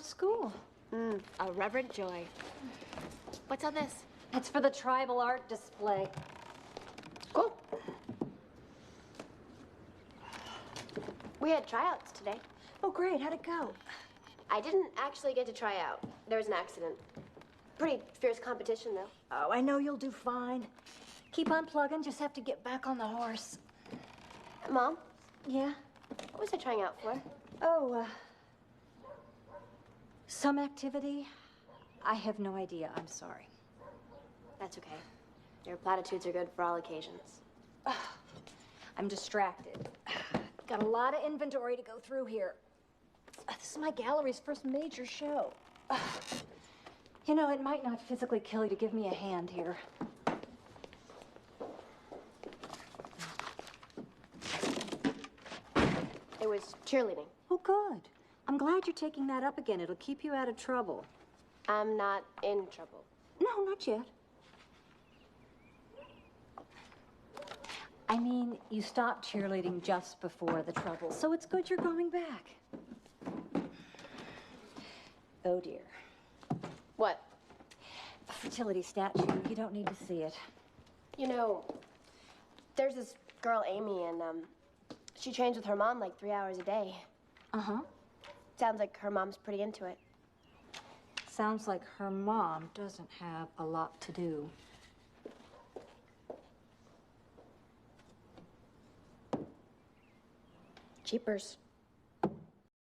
was school? A reverent joy. What's on this? It's for the tribal art display. Cool. We had tryouts today. Oh, great. How'd it go? I didn't actually get to try out. There was an accident. Pretty fierce competition, though. Oh, I know you'll do fine. Keep on plugging. Just have to get back on the horse. Mom? Yeah? What was I trying out for? Oh, some activity. I have no idea. I'm sorry. That's okay. Your platitudes are good for all occasions. I'm distracted. Got a lot of inventory to go through here. This is my gallery's first major show. You know, it might not physically kill you to give me a hand here. It was cheerleading. Oh, good. I'm glad you're taking that up again. It'll keep you out of trouble. I'm not in trouble. No, not yet. I mean, you stopped cheerleading just before the trouble, so it's good you're going back. Oh, dear. What? A fertility statue. You don't need to see it. You know, there's this girl, Amy, and, she trains with her mom like 3 hours a day. Uh-huh. Sounds like her mom's pretty into it. Sounds like her mom doesn't have a lot to do. Jeepers.